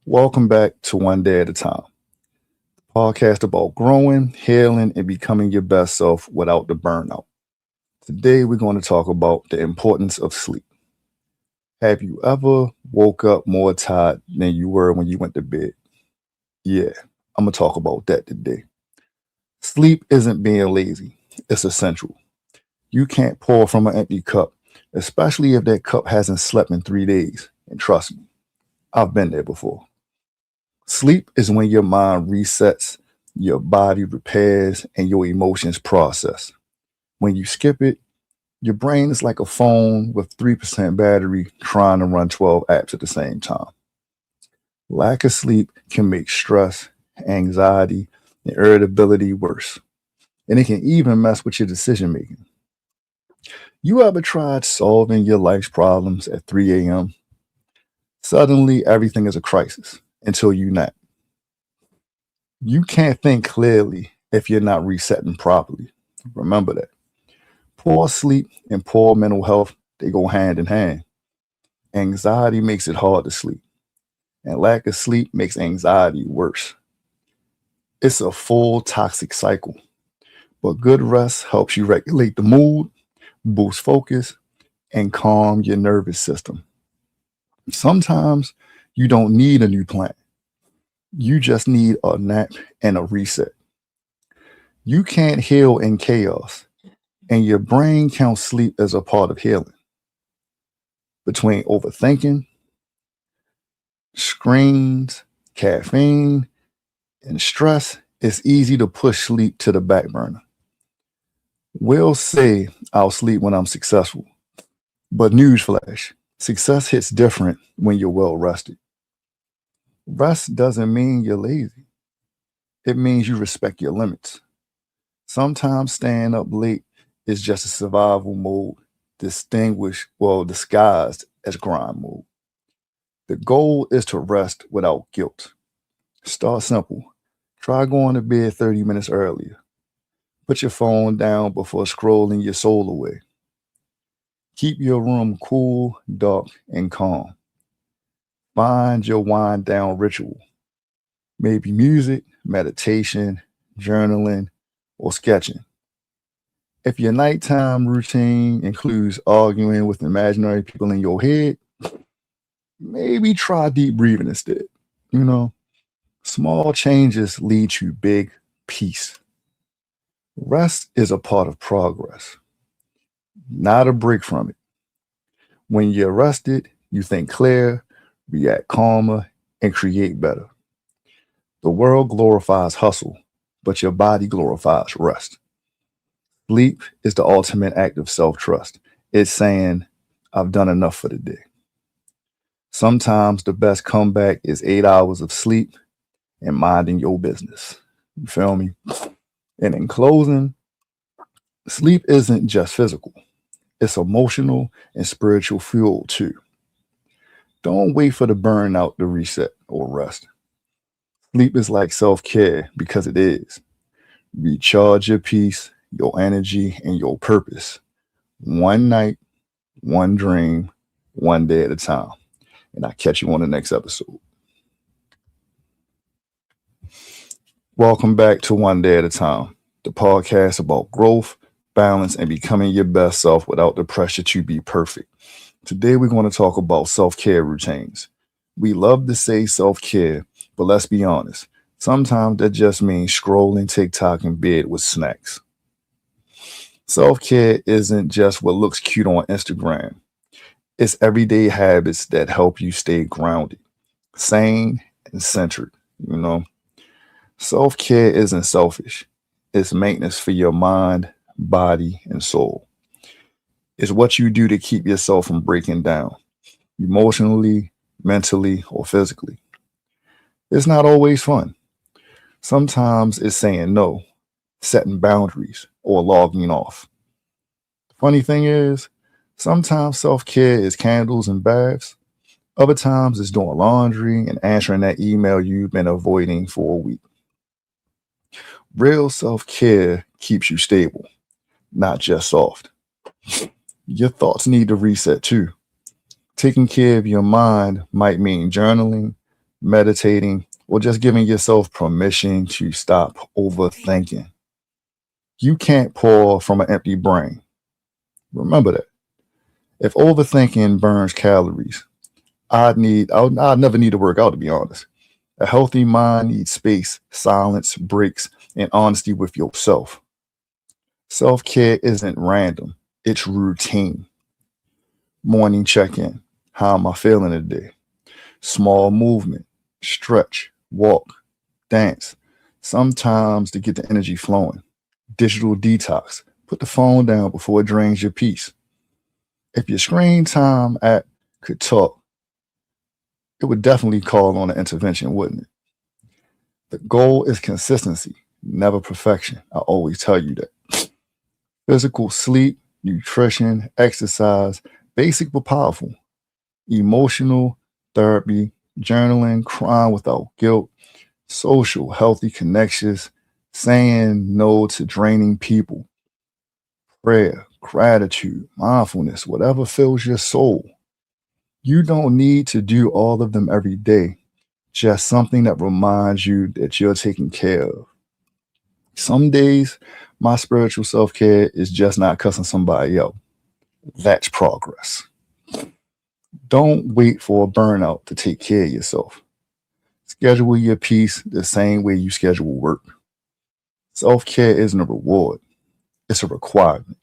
Welcome back to One Day at a Time, podcast about growing, healing, and becoming your best self without the burnout. Today, we're going to talk about the importance of sleep. Have you ever woke up more tired than you were when you went to bed? Yeah, I'm going to talk about that today. Sleep isn't being lazy, it's essential. You can't pour from an empty cup, especially if that cup hasn't slept in 3 days. And trust me, I've been there before. Sleep is when your mind resets, your body repairs, and your emotions process. When you skip it, your brain is like a phone with 3% battery trying to run 12 apps at the same time. Lack of sleep can make stress, anxiety, and irritability worse. And it can even mess with your decision making. You ever tried solving your life's problems at 3 a.m.? Suddenly, everything is a crisis until you nap. You can't think clearly if you're not resetting properly. Remember that. Poor sleep and poor mental health, they go hand in hand. Anxiety makes it hard to sleep, and lack of sleep makes anxiety worse. It's a full toxic cycle, but good rest helps you regulate the mood, boost focus, and calm your nervous system. Sometimes you don't need a new plan. You just need a nap and a reset. You can't heal in chaos, and your brain counts sleep as a part of healing. Between overthinking, screens, caffeine, and stress, it's easy to push sleep to the back burner. We'll say I'll sleep when I'm successful, but newsflash, success hits different when you're well rested. Rest doesn't mean you're lazy, it means you respect your limits. Sometimes staying up late is just a survival mode, disguised as grind mode. The goal is to rest without guilt. Start simple. Try going to bed 30 minutes earlier. Put your phone down before scrolling your soul away. Keep your room cool, dark, and calm. Find your wind down ritual. Maybe music, meditation, journaling, or sketching. If your nighttime routine includes arguing with imaginary people in your head, maybe try deep breathing instead. You know, small changes lead to big peace. Rest is a part of progress, not a break from it. When you're rested, you think clear, react calmer, and create better. The world glorifies hustle, but your body glorifies rest. Sleep is the ultimate act of self trust. It's saying, I've done enough for the day. Sometimes the best comeback is 8 hours of sleep and minding your business. You feel me? And in closing, sleep isn't just physical, it's emotional and spiritual fuel too. Don't wait for the burnout to reset or rest. Sleep is like self care because it is. Recharge your peace, your energy, and your purpose. One night, one dream, one day at a time. And I'll catch you on the next episode. Welcome back to One Day at a Time, the podcast about growth, balance, and becoming your best self without the pressure to be perfect. Today, we're going to talk about self care routines. We love to say self care, but let's be honest. Sometimes that just means scrolling TikTok in bed with snacks. Self care isn't just what looks cute on Instagram, it's everyday habits that help you stay grounded, sane, and centered. You know, self care isn't selfish, it's maintenance for your mind, body, and soul. It's what you do to keep yourself from breaking down emotionally, mentally, or physically. It's not always fun. Sometimes it's saying no, setting boundaries, or logging off. The funny thing is, sometimes self care is candles and baths. Other times it's doing laundry and answering that email you've been avoiding for a week. Real self care keeps you stable, not just soft. Your thoughts need to reset too. Taking care of your mind might mean journaling, meditating, or just giving yourself permission to stop overthinking. You can't pour from an empty brain. Remember that. If overthinking burns calories, I'd never need to work out, to be honest. A healthy mind needs space, silence, breaks, and honesty with yourself. Self care isn't random, it's routine. Morning check in. How am I feeling today? Small movement, stretch, walk, dance. Sometimes to get the energy flowing. Digital detox. Put the phone down before it drains your peace. If your screen time app could talk, it would definitely call on an intervention, wouldn't it? The goal is consistency, never perfection. I always tell you that. Physical sleep, nutrition, exercise, basic but powerful. Emotional therapy, journaling, crying without guilt, social, healthy connections, saying no to draining people, prayer, gratitude, mindfulness, whatever fills your soul. You don't need to do all of them every day, just something that reminds you that you're taken care of. Some days, my spiritual self care is just not cussing somebody out. That's progress. Don't wait for a burnout to take care of yourself. Schedule your peace the same way you schedule work. Self care isn't a reward, it's a requirement.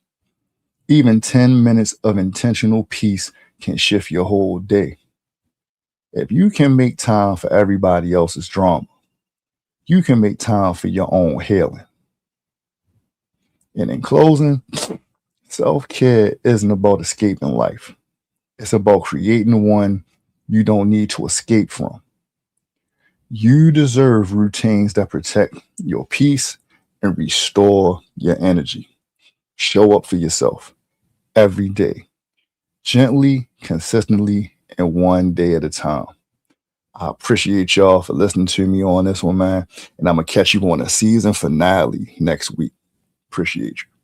Even 10 minutes of intentional peace can shift your whole day. If you can make time for everybody else's drama, you can make time for your own healing. And in closing, self care isn't about escaping life, it's about creating one you don't need to escape from. You deserve routines that protect your peace and restore your energy. Show up for yourself every day, gently, consistently, and one day at a time. I appreciate y'all for listening to me on this one, man. And I'm going to catch you on a season finale next week. Appreciate you.